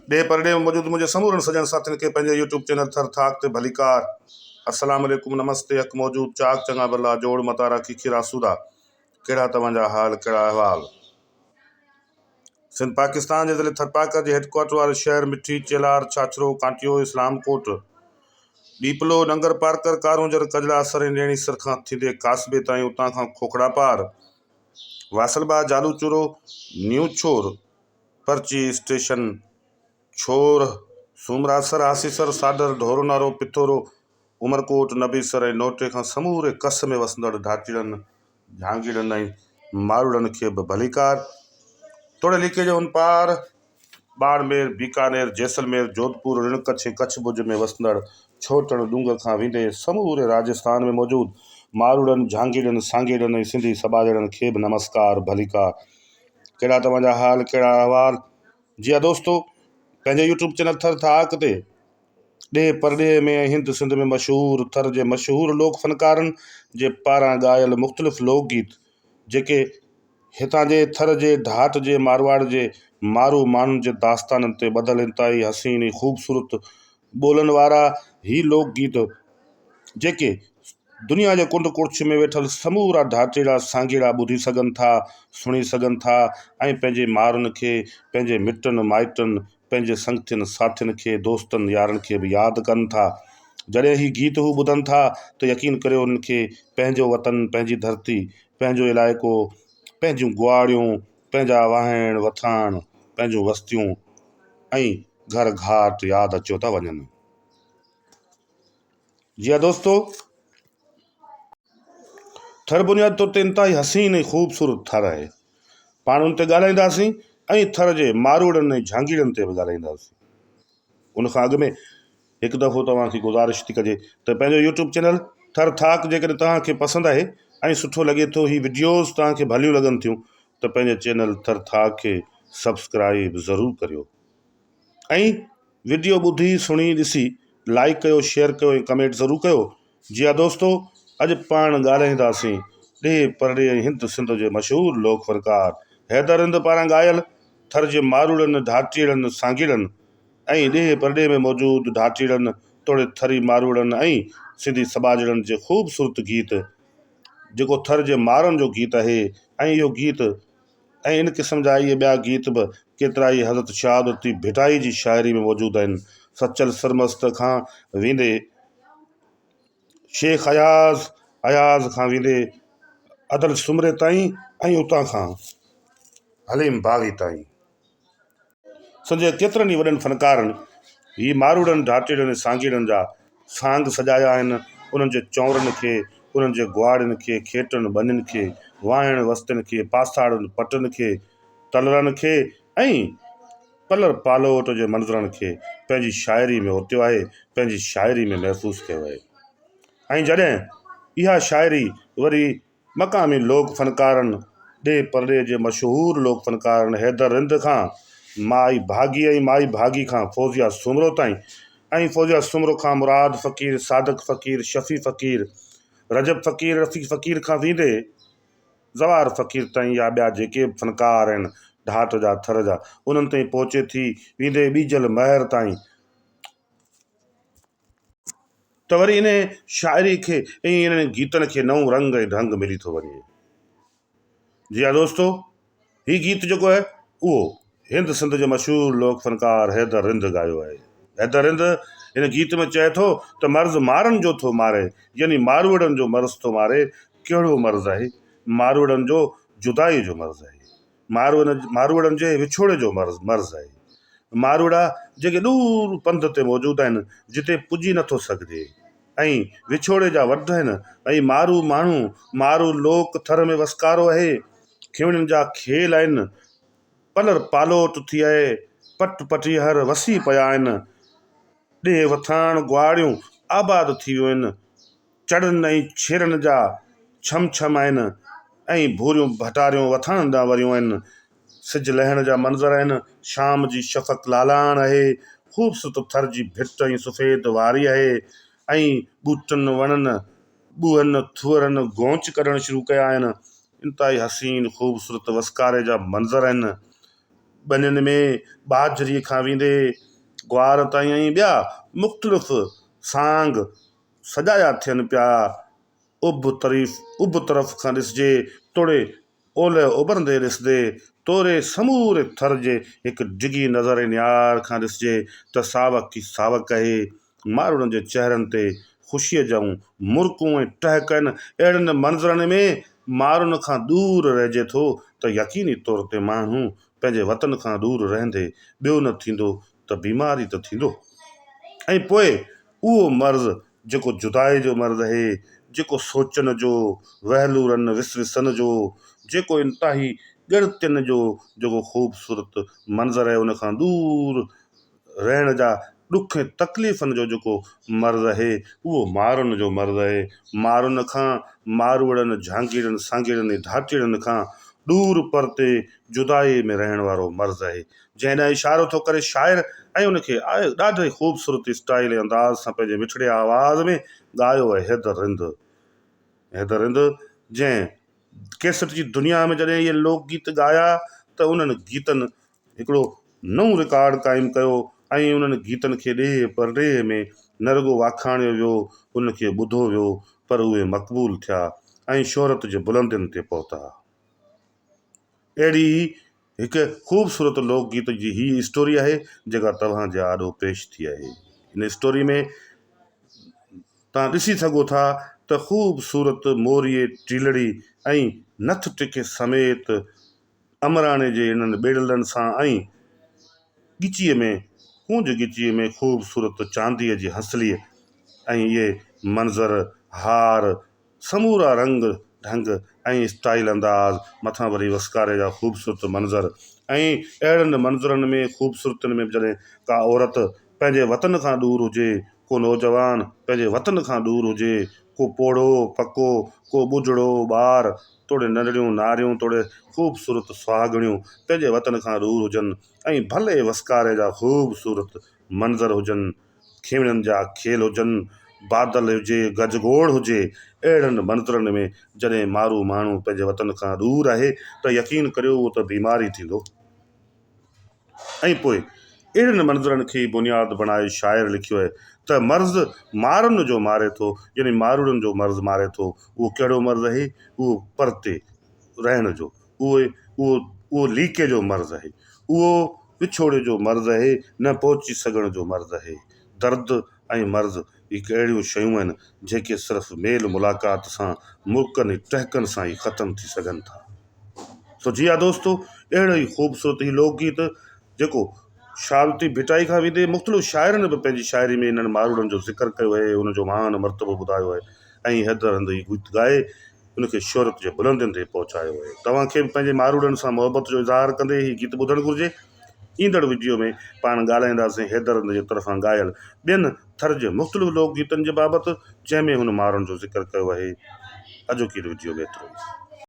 ॾे परॾे में मौजूदु मुंहिंजे समूरनि सॼण साथियुनि खे पंहिंजे यूट्यूब चैनल थर थाक ते भलीकार अस्सलाम वालेकुम नमस्ते हक़ मौजूद चाक चङा भला जोड़ मतारा खीखी रासूदा कहिड़ा तव्हांजा हाल कहिड़ा अहवाल। सिंध पाकिस्तान जे ज़िले थरपाकर जे हेडक्वार्टर वारे शहर मिठी चेलार छाछरो कांटियो इस्लामकोट डीपलो नंगर पारकर कारूंजर कजला सरें ॾेणी सर खां थींदे कासबे ताईं उतां खां खोखड़ा पार वासलबा जालूचूरो न्यू छोर पर्ची स्टेशन छोर सूमरासर आसीसर साडर ढोरो नारो पिथोरो उमरकोट नबीसर ऐं नोटे खां समूरे कस में वसंदड़ ढाटीड़नि झांगीड़नि ऐं मारूड़नि खे बि भलीकार। तोड़े लीके जो उन पार बाड़मेर बीकानेर जैसलमेर जोधपुर ऋण कच्छ ऐं कच्छ भुज में वसंदड़ छोटण डूंगर खां वेंदे समूरे राजस्थान में मौजूदु मारूड़नि झांगीड़नि सांगेड़नि ऐं सिंधी सबाजड़नि खे बि नमस्कार भलीकार। कहिड़ा तव्हांजा हाल कहिड़ा अहवाल। जी हा दोस्तो, पंहिंजे यूट्यूब चैनल थर थाक ते ॾे परॾे में हिंद सिंध में मशहूरु थर जे मशहूरु लोक फनकारनि जे पारां ॻायल मुख़्तलिफ़ लोकगीत जेके हितां जे थर जे ढाट जे मारवाड़ जे मारू माण्हुनि जे दास्ताननि ते ॿधल इंतिहाई हसीन ऐं ख़ूबसूरत ॿोलनि वारा ही लोकगीत जेके दुनिया जे कुंड कुड़छ में वेठल समूरा ढाटेड़ा सांगीड़ा ॿुधी सघनि था, सुणी सघनि था ऐं पंहिंजे मारुनि खे पंहिंजे मिटनि माइटनि पंहिंजे संगतियुनि साथियुनि खे दोस्तनि यारनि खे बि यादि कनि था। जॾहिं ही गीत हू ॿुधनि था त यकीन करियो उन्हनि खे पंहिंजो वतन पंहिंजी धरती पंहिंजो इलाइक़ो पंहिंजूं गुआड़ियूं पंहिंजा वाहण वथाण पंहिंजूं वस्तियूं ऐं घर घाट यादि अचो था वञनि। जी हा दोस्तो, थर बुनियाद तौर ते इंतिहाई हसीन ऐं ख़ूबसूरत थर आहे। पाण उन ते ॻाल्हाईंदासीं ऐं थर जे मारूड़नि ऐं झांगीड़नि ते बि ॻाल्हाईंदासीं। उनखां अॻु में हिकु दफ़ो तव्हांखे गुज़ारिश थी कजे त पंहिंजो यूट्यूब चैनल थर थाक जेकॾहिं तव्हांखे पसंदि आहे ऐं सुठो लॻे थो ही वीडियोज़ तव्हांखे भलियूं लॻनि थियूं त पंहिंजे चैनल थर थाक खे सब्सक्राइब ज़रूरु करियो ऐं वीडियो ॿुधी सुणी ॾिसी लाइक कयो शेयर कयो ऐं कमेंट ज़रूरु कयो। जी हा दोस्तो, अॼु पाण ॻाल्हाईंदासीं ॾे परॾे ऐं हिंद सिंध जे मशहूरु लोक फनकार हैदर हिंद पारां ॻायल थर जे मारूड़नि ढाटीड़नि सांगीड़नि ऐं ॾे परॾे में मौजूदु ढाटीड़नि तोड़े थरी मारूड़नि ऐं सिंधी सबाजड़नि जे ख़ूबसूरत गीत जेको थर जे मारनि जो गीत आहे। ऐं इहो गीत ऐं इन क़िस्म जा इहे ॿिया गीत बि केतिरा ई हज़रत शहादती भिटाई जी शाइरी में मौजूदु आहिनि। सचल सरमस्त खां वेंदे शेख अयाज़ खां वेंदे अदल सुमरे ताईं ऐं उतां खां हलीम बाग़ी ताईं संजय केतिरनि ई वॾनि फनकारनि ही मारूड़नि ढाटीड़नि सांगीड़नि जा सांग सजाया आहिनि। उन्हनि जे चौरनि खे उन्हनि जे गुआड़ियुनि खे खेटनि ॿनियुनि खे वाइण वस्तियुनि खे पासाड़नि पटनि खे तलरनि खे ऐं पलर पालोट जे मंज़रनि खे पंहिंजी शाइरी में उतियो आहे, पंहिंजी शाइरी में महफ़ूज़ कयो आहे। ऐं जॾहिं इहा शाइरी वरी मक़ामी लोक फनकारनि ॾे परॾे जे मशहूरु लोक फनकारनि हैदर हिंद खां माई भागी ऐं माई भागी खां फौजिया सुमरो ताईं ऐं फौजिया सुमरो खां मुराद फ़कीर सादक फ़कीर शफ़ी फ़कीर रजब फ़कीर रफ़ी फ़कीर खां वेंदे ज़वार फ़कीर ताईं या ॿिया जेके बि फनकार आहिनि ढाट जा थर जा उन्हनि ताईं पहुचे थी वेंदे ॿीजल महर ताईं त वरी इन शाइरी खे ऐं इन्हनि गीतनि खे नओं रंग ऐं ढंग मिली थो वञे। जी हा दोस्तो, हीउ गीत जेको आहे उहो हिंद सिंध जो मशहूरु लोक फनकार हैदर हिंद ॻायो आहे। हैदर हिंद हिन गीत में चए थो त मर्ज़ मारनि जो थो मारे, यानी मारूड़नि जो मर्ज़ थो मारे। कहिड़ो मर्ज़ आहे? मारूड़नि जो जुदाई जो मर्ज़ आहे, मारूड़नि जे विछोड़े जो मर्ज़ आहे। मारूड़ा जेके दूर पंध ते मौजूदु आहिनि जिते पुॼी नथो सघिजे ऐं विछोड़े जा वढ आहिनि ऐं मारू माण्हू मारू लोक थर में वसकारो आहे। खिवणियुनि जा खेल आहिनि, पलर पालोट थी आहे, पट पटीहर वसी पिया आहिनि, ॾे वथाण गुआड़ियूं आबाद थी वियूं आहिनि, चढ़नि ऐं छेरनि जा छम छम आहिनि ऐं भूरियूं भटारियूं वथाण ॾांहुं वरियूं आहिनि। सिज लहण जा मंज़र आहिनि, शाम जी शफ़क़ लालाण आहे, ख़ूबसूरत थर जी भिट ऐं सफ़ेद वारी आहे ऐं ॿूटनि वणनि ॿूहनि थुअरनि गौंच कढणु शुरू कया आहिनि। इंतिहाई हसीन ख़ूबसूरत वसकारे जा मंज़र आहिनि। ॿनियुनि में ॿाझरीअ खां वेंदे ग्वार ताईं ऐं ॿिया मुख़्तलिफ़ सांग सजाया थियनि पिया। उब तरफ़ खां ॾिसिजे तोड़े ओलह उभरंदे ॾिसंदे तोरे समूरे थर जे हिकु डिघी नज़र निहार खां ॾिसिजे त सावक ई सावक आहे। माण्हुनि जे चहिरनि ते ख़ुशीअ जूं मुरकूं ऐं टहिकनि। अहिड़नि मंज़रनि में माण्हुनि खां दूर रहिजे थो त यकीनी तौर ते माण्हू पंहिंजे वतन खां दूर रहंदे ॿियो न थींदो त बीमारी त थींदो। ऐं पोइ उहो मर्ज़ जेको जुदाई जो मर्ज़ आहे, जेको सोचनि जो वहलूरनि विसविसनि जो, जेको इंतिहाई ॻणतियुनि जो जेको ख़ूबसूरत मंज़र आहे, उन खां दूर रहण जा ॾुख ऐं तकलीफ़नि जो जेको मर्ज़ आहे, उहो मारुनि जो मर्ज़ आहे। मारुनि खां, मारूड़नि झांगीरनि सांगीरनि धाटीड़नि खां दूर परते जुदाई में रहण वारो मर्ज़ आहे, जंहिं ॾांहुं इशारो थो करे शाइर ऐं उनखे ॾाढे ख़ूबसूरत स्टाइल ऐं अंदाज़ सां पंहिंजे मिठड़े आवाज़ में ॻायो आहे हैदर रिंद, जंहिं कैसेट जी दुनिया में जॾहिं इहे लोकगीत ॻाया त उन्हनि गीतनि हिकिड़ो नओं रिकॉर्ड क़ाइमु कयो ऐं उन्हनि गीतनि खे ॾे परॾेह में न रुॻो वाखाणियो वियो, उनखे ॿुधो वियो, पर उहे मक़बूल थिया ऐं शोहरत जे बुलंदियुनि ते पहुता। अहिड़ी हिकु ख़ूबसूरत लोकगीत जी ही स्टोरी आहे जेका तव्हांजे आॾो पेश थी आहे। हिन स्टोरी में तव्हां ॾिसी सघो था त ख़ूबसूरत मोरीअ टीलड़ी ऐं नथ टिके समेत अमराणे जे इन्हनि ॿेड़लनि सां ऐं ॻिचीअ में ॻिचीअ में ख़ूबसूरत चांदीअ जी हंसलीअ ऐं इहे मंज़र हार समूरा रंग ढंग ऐं स्टाइल अंदाज़ मथां वरी वसकारे जा ख़ूबसूरत मंज़र। ऐं अहिड़नि मंज़रनि में ख़ूबसूरतनि में जॾहिं का औरत पंहिंजे वतन खां दूर हुजे, को नौजवान पंहिंजे वतन खां दूर हुजे, को पोड़ो पको, को ॿुढड़ो ॿार, तोड़े नंढड़ियूं नारियूं, तोड़े ख़ूबसूरत सुहागणियूं पंहिंजे वतन खां दूर हुजनि ऐं भले वसकारे जा ख़ूबसूरत मंज़र हुजनि, खीणनि जा खेल हुजनि, बादल हुजे, गजगोड़ हुजे, अहिड़नि मंज़रनि में जॾहिं माण्हू पंहिंजे वतन खां दूर आहे त यकीन करियो उहो त बीमार ई थींदो। ऐं पोइ अहिड़नि मंज़रनि खे बुनियाद बणाए शाइर लिखियो आहे त मर्ज़ मारुनि जो मारे थो, यानी मारूड़नि जो मर्ज़ मारे थो। उहो कहिड़ो मर्ज़ आहे? उहो परते रहण जो, उहो लीके जो मर्ज़ आहे, उहो विछोड़े जो मर्ज़ आहे, न पहुची सघण जो मर्ज़ आहे। दर्द ऐं मर्ज़ हिकु अहिड़ियूं शयूं आहिनि जेके सिर्फ़ु मेल मुलाक़ात सां, मुर्कनि टहकनि सां ई ख़तमु थी सघनि था। तो जी हा दोस्तो, अहिड़ो ई ख़ूबसूरत ही लोकगीत जेको शावती भिटाई खां वेंदे मुख़्तलिफ़ शाइरनि बि पंहिंजी शाइरी में इन्हनि मारूड़नि जो ज़िक्र कयो आहे, उनजो मान मर्तबो ॿुधायो आहे ऐं हैदर रिंद ही गीत ॻाए उनखे शोहरत जे बुलंदियुनि ते पहुचायो आहे। तव्हांखे बि पंहिंजे मारूड़नि सां मोहबत जो इज़हार कंदे ही गीत ॿुधणु घुरिजे। ईंदड़ वीडियो में पाण ॻाल्हाईंदासीं हैदर रिंद जे तरफ़ां ॻायल ॿियनि थर जे मुख़्तलिफ़ लोकगीतनि जे बाबति जंहिंमें हुन मारुनि जो ज़िक्र कयो आहे। अॼोकी वीडियो में एतिरो ई।